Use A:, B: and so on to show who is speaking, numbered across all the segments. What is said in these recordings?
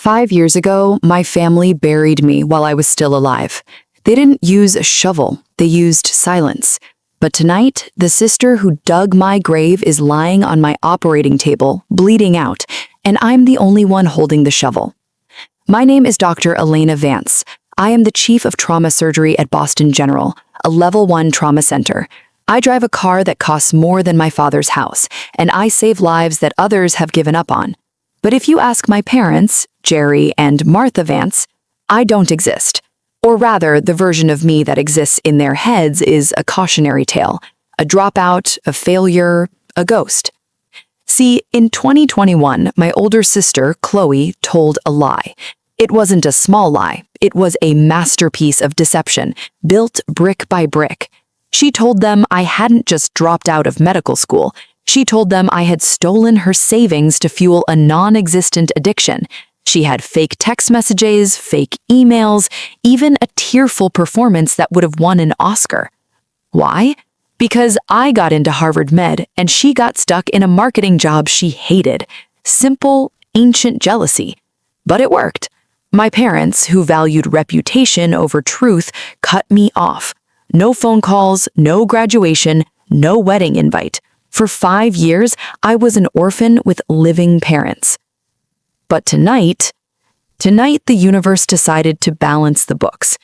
A: 5 years ago, my family buried me while I was still alive. They didn't use a shovel, they used silence. But tonight, the sister who dug my grave is lying on my operating table, bleeding out, and I'm the only one holding the shovel. My name is Dr. Elena Vance. I am the chief of trauma surgery at Boston General, a level 1 trauma center. I drive a car that costs more than my father's house, and I save lives that others have given up on. But if you ask my parents, Jerry and Martha Vance, I don't exist. Or rather, the version of me that exists in their heads is a cautionary tale, a dropout, a failure, a ghost. See, in 2021, my older sister, Chloe, told a lie. It wasn't a small lie. It was a masterpiece of deception, built brick by brick. She told them I hadn't just dropped out of medical school. She told them I had stolen her savings to fuel a non-existent addiction. She had fake text messages, fake emails, even a tearful performance that would have won an Oscar. Why? Because I got into Harvard Med and she got stuck in a marketing job she hated. Simple, ancient jealousy. But it worked. My parents, who valued reputation over truth, cut me off. No phone calls, no graduation, no wedding invite. For 5 years, I was an orphan with living parents. But tonight, the universe decided to balance the books.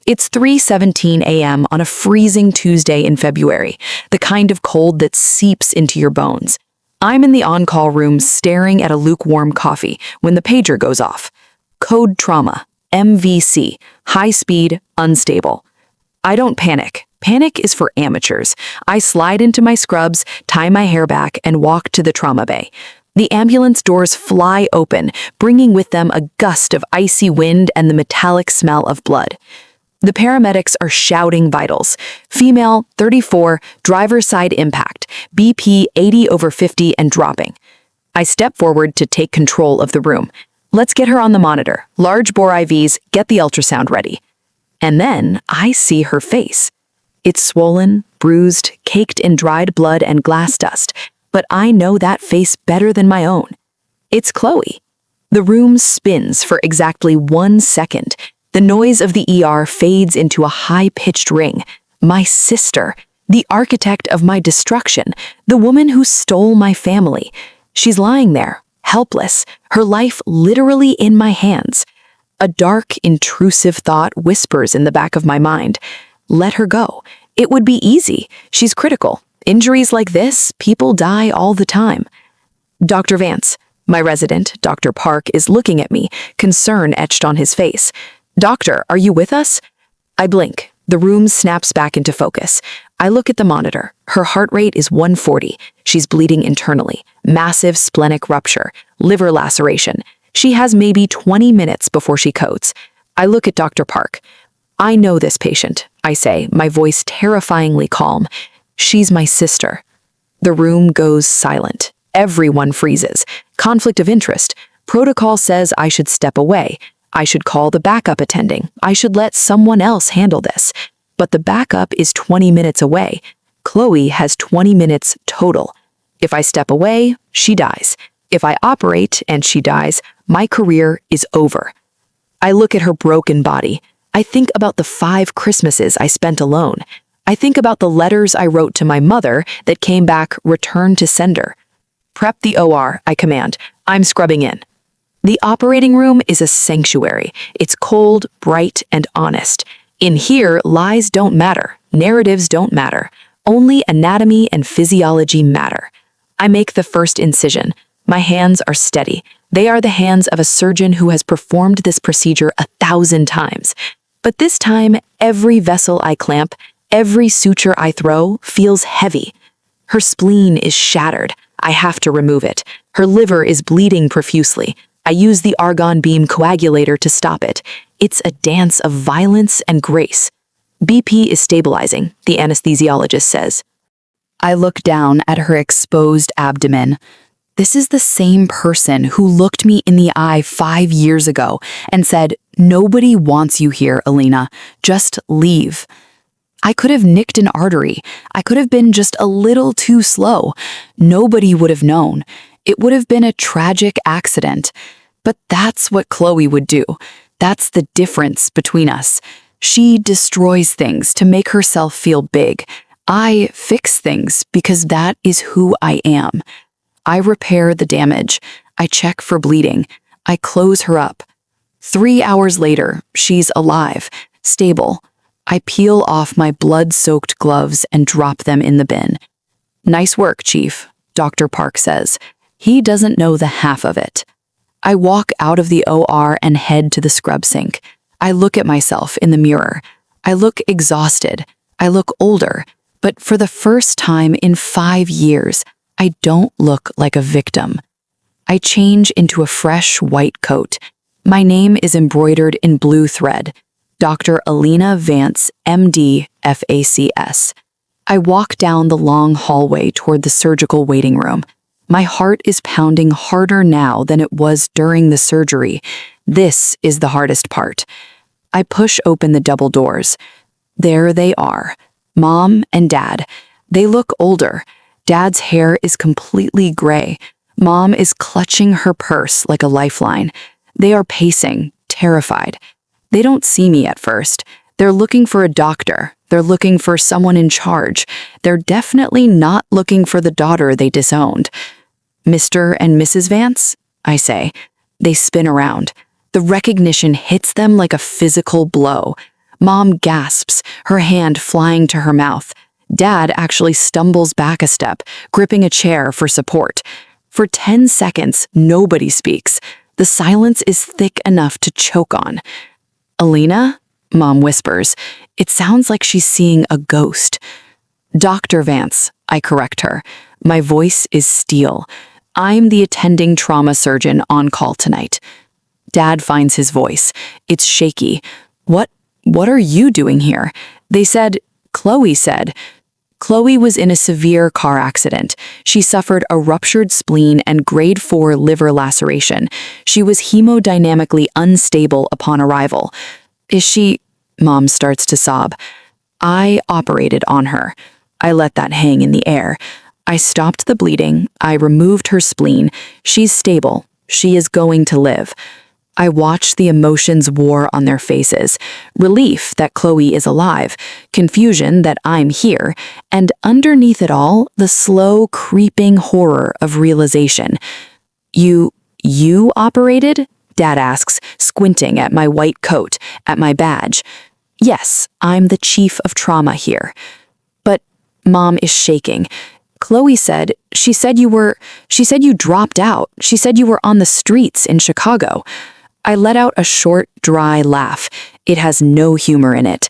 A: It's 3:17 a.m. on a freezing Tuesday in February, the kind of cold that seeps into your bones. I'm in the on-call room staring at a lukewarm coffee when the pager goes off. Code trauma, MVC, high speed, unstable. I don't panic. Panic is for amateurs. I slide into my scrubs, tie my hair back, and walk to the trauma bay. The ambulance doors fly open, bringing with them a gust of icy wind and the metallic smell of blood. The paramedics are shouting vitals. Female, 34, driver's side impact, BP 80/50 and dropping. I step forward to take control of the room. Let's get her on the monitor. Large bore IVs, get the ultrasound ready. And then I see her face. It's swollen, bruised, caked in dried blood and glass dust, but I know that face better than my own. It's Chloe. The room spins for exactly 1 second. The noise of the ER fades into a high-pitched ring. My sister, the architect of my destruction, the woman who stole my family. She's lying there, helpless, her life literally in my hands. A dark, intrusive thought whispers in the back of my mind. Let her go. It would be easy. She's critical. Injuries like this, people die all the time. Dr. Vance, my resident, Dr. Park, is looking at me, concern etched on his face. Doctor, are you with us? I blink. The room snaps back into focus. I look at the monitor. Her heart rate is 140. She's bleeding internally. Massive splenic rupture. Liver laceration. She has maybe 20 minutes before she codes. I look at Dr. Park. I know this patient, I say, my voice terrifyingly calm. She's my sister. The room goes silent. Everyone freezes. Conflict of interest. Protocol says I should step away. I should call the backup attending. I should let someone else handle this. But the backup is 20 minutes away. Chloe has 20 minutes total. If I step away, she dies. If I operate and she dies, my career is over. I look at her broken body. I think about the 5 Christmases I spent alone. I think about the letters I wrote to my mother that came back return to sender. Prep the OR, I command. I'm scrubbing in. The operating room is a sanctuary. It's cold, bright, and honest. In here, lies don't matter. Narratives don't matter. Only anatomy and physiology matter. I make the first incision. My hands are steady. They are the hands of a surgeon who has performed this procedure 1,000 times. But this time, every vessel I clamp, every suture I throw feels heavy. Her spleen is shattered. I have to remove it. Her liver is bleeding profusely. I use the argon beam coagulator to stop it. It's a dance of violence and grace. BP is stabilizing, the anesthesiologist says. I look down at her exposed abdomen. This is the same person who looked me in the eye 5 years ago and said, "Nobody wants you here, Elena. Just leave." I could have nicked an artery. I could have been just a little too slow. Nobody would have known. It would have been a tragic accident. But that's what Chloe would do. That's the difference between us. She destroys things to make herself feel big. I fix things because that is who I am. I repair the damage. I check for bleeding. I close her up. 3 hours later, she's alive, stable. I peel off my blood-soaked gloves and drop them in the bin. "Nice work, Chief," Dr. Park says. He doesn't know the half of it. I walk out of the OR and head to the scrub sink. I look at myself in the mirror. I look exhausted. I look older. But for the first time in 5 years, I don't look like a victim. I change into a fresh white coat. My name is embroidered in blue thread. Dr. Alina Vance, MD, FACS. I walk down the long hallway toward the surgical waiting room. My heart is pounding harder now than it was during the surgery. This is the hardest part. I push open the double doors. There they are, Mom and Dad. They look older. Dad's hair is completely gray. Mom is clutching her purse like a lifeline. They are pacing, terrified. They don't see me at first. They're looking for a doctor. They're looking for someone in charge. They're definitely not looking for the daughter they disowned. "Mr. and Mrs. Vance?" I say. They spin around. The recognition hits them like a physical blow. Mom gasps, her hand flying to her mouth. Dad actually stumbles back a step, gripping a chair for support. For 10 seconds, nobody speaks. The silence is thick enough to choke on. "Alina?" Mom whispers. It sounds like she's seeing a ghost. "Dr. Vance," I correct her. My voice is steel. "I'm the attending trauma surgeon on call tonight." Dad finds his voice. It's shaky. What are you doing here?" Chloe said. Chloe was in a severe car accident. She suffered a ruptured spleen and grade 4 liver laceration. She was hemodynamically unstable upon arrival. "Is she—" Mom starts to sob. "I operated on her." I let that hang in the air. I stopped the bleeding. I removed her spleen. She's stable. She is going to live. I watch the emotions war on their faces. Relief that Chloe is alive, confusion that I'm here, and underneath it all, the slow, creeping horror of realization. You operated?" Dad asks, squinting at my white coat, at my badge. "Yes, I'm the chief of trauma here." "But," Mom is shaking. "Chloe said you dropped out. She said you were on the streets in Chicago." I let out a short, dry laugh. It has no humor in it.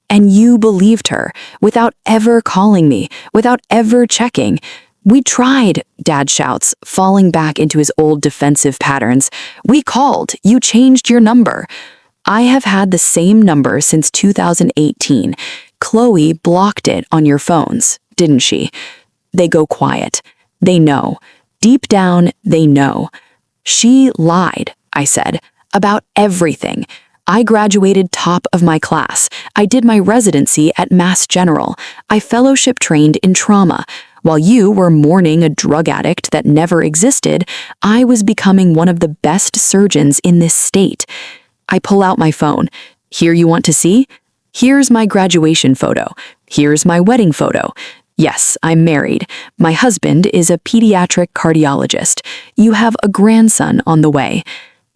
A: "And you believed her, without ever calling me, without ever checking." "We tried," Dad shouts, falling back into his old defensive patterns. "We called. You changed your number." "I have had the same number since 2018. Chloe blocked it on your phones, didn't she?" They go quiet. They know. Deep down, they know. "She lied," I said, "about everything. I graduated top of my class. I did my residency at Mass General. I fellowship trained in trauma. While you were mourning a drug addict that never existed, I was becoming one of the best surgeons in this state." I pull out my phone. "Here you want to see? Here's my graduation photo. Here's my wedding photo. Yes, I'm married. My husband is a pediatric cardiologist. You have a grandson on the way."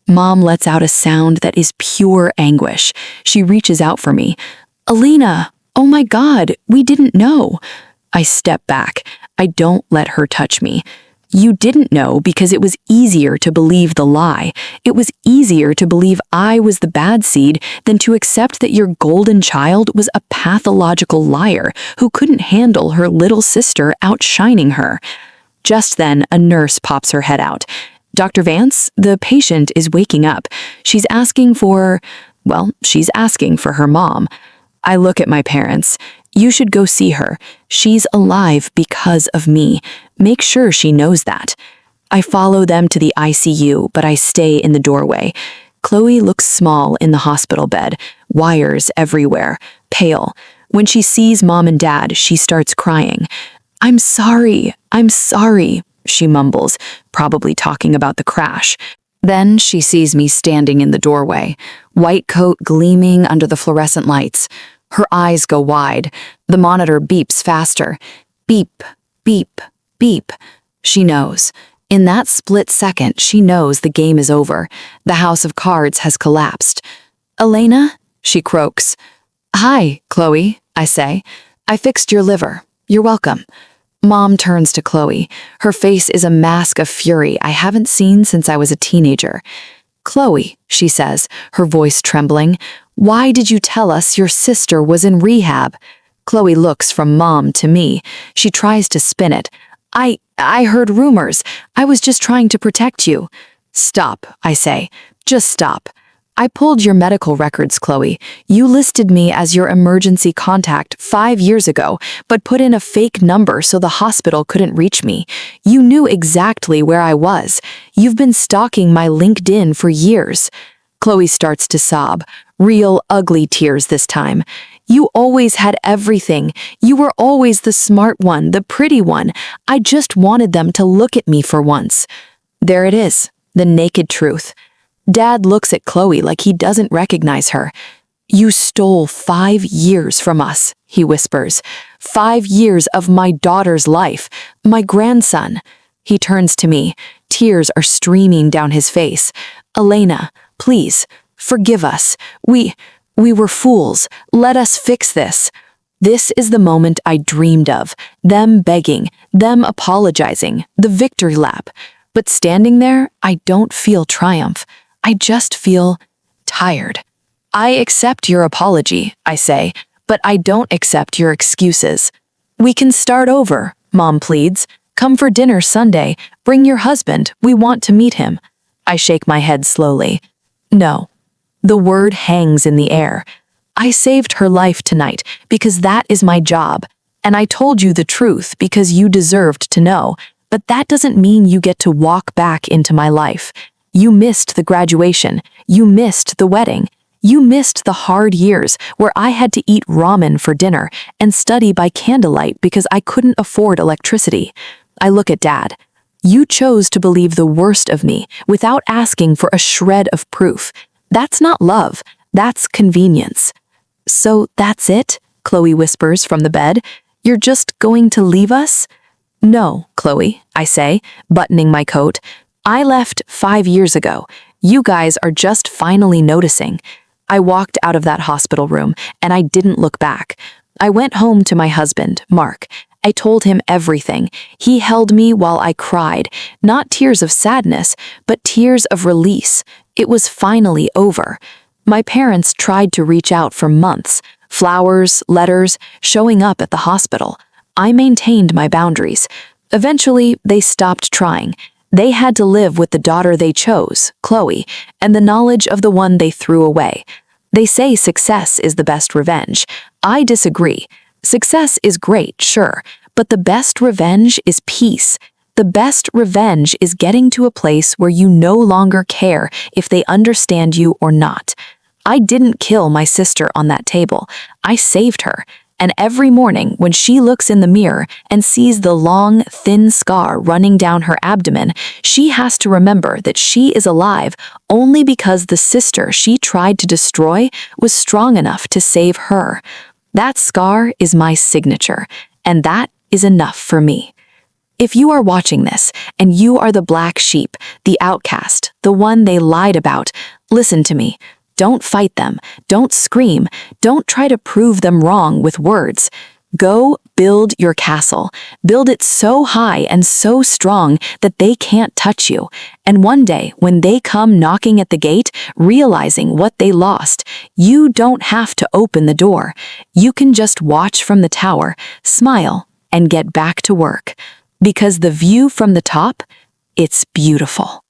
A: Mom lets out a sound that is pure anguish. She reaches out for me. "Alina, oh my God, we didn't know." I step back. I don't let her touch me. "You didn't know because it was easier to believe the lie. It was easier to believe I was the bad seed than to accept that your golden child was a pathological liar who couldn't handle her little sister outshining her." Just then, a nurse pops her head out. "Dr. Vance, the patient is waking up. She's asking for her mom." I look at my parents. "You should go see her. She's alive because of me. Make sure she knows that." I follow them to the ICU, but I stay in the doorway. Chloe looks small in the hospital bed, wires everywhere, pale. When she sees Mom and Dad, she starts crying. I'm sorry, she mumbles, probably talking about the crash. Then she sees me standing in the doorway, white coat gleaming under the fluorescent lights. Her eyes go wide. The monitor beeps faster. Beep, beep, beep. She knows. In that split second, she knows the game is over. The house of cards has collapsed. "Elena?" she croaks. "Hi, Chloe," I say. "I fixed your liver. You're welcome." Mom turns to Chloe. Her face is a mask of fury I haven't seen since I was a teenager. "Chloe," she says, her voice trembling, "why did you tell us your sister was in rehab?" Chloe looks from Mom to me. She tries to spin it. I heard rumors. I was just trying to protect you." "Stop," I say. "Just stop. I pulled your medical records, Chloe. You listed me as your emergency contact 5 years ago, but put in a fake number so the hospital couldn't reach me. You knew exactly where I was. You've been stalking my LinkedIn for years." Chloe starts to sob, real ugly tears this time. "You always had everything. You were always the smart one, the pretty one. I just wanted them to look at me for once." There it is, the naked truth. Dad looks at Chloe like he doesn't recognize her. "You stole 5 years from us," he whispers. 5 years of my daughter's life, my grandson." He turns to me. Tears are streaming down his face. "Elena, please, forgive us. We were fools. Let us fix this." This is the moment I dreamed of. Them begging, them apologizing, the victory lap. But standing there, I don't feel triumph. I just feel tired. "I accept your apology," I say, "but I don't accept your excuses." "We can start over," Mom pleads. "Come for dinner Sunday. Bring your husband. We want to meet him." I shake my head slowly. No. The word hangs in the air. I saved her life tonight because that is my job, and I told you the truth because you deserved to know, but that doesn't mean you get to walk back into my life. You missed the graduation. You missed the wedding. You missed the hard years where I had to eat ramen for dinner and study by candlelight because I couldn't afford electricity. I look at Dad. You chose to believe the worst of me without asking for a shred of proof. That's not love. That's convenience. "So that's it?" Chloe whispers from the bed. "You're just going to leave us?" "No, Chloe," I say, buttoning my coat. "I left 5 years ago. You guys are just finally noticing." I walked out of that hospital room, and I didn't look back. I went home to my husband, Mark. I told him everything. He held me while I cried, not tears of sadness, but tears of release. It was finally over. My parents tried to reach out for months. Flowers, letters, showing up at the hospital. I maintained my boundaries. Eventually, they stopped trying. They had to live with the daughter they chose, Chloe, and the knowledge of the one they threw away. They say success is the best revenge. I disagree. Success is great, sure, but the best revenge is peace. The best revenge is getting to a place where you no longer care if they understand you or not. I didn't kill my sister on that table. I saved her. And every morning when she looks in the mirror and sees the long, thin scar running down her abdomen, she has to remember that she is alive only because the sister she tried to destroy was strong enough to save her. That scar is my signature, and that is enough for me. If you are watching this, and you are the black sheep, the outcast, the one they lied about, listen to me. Don't fight them. Don't scream. Don't try to prove them wrong with words. Go build your castle. Build it so high and so strong that they can't touch you. And one day, when they come knocking at the gate, realizing what they lost, you don't have to open the door. You can just watch from the tower, smile, and get back to work. Because the view from the top, it's beautiful.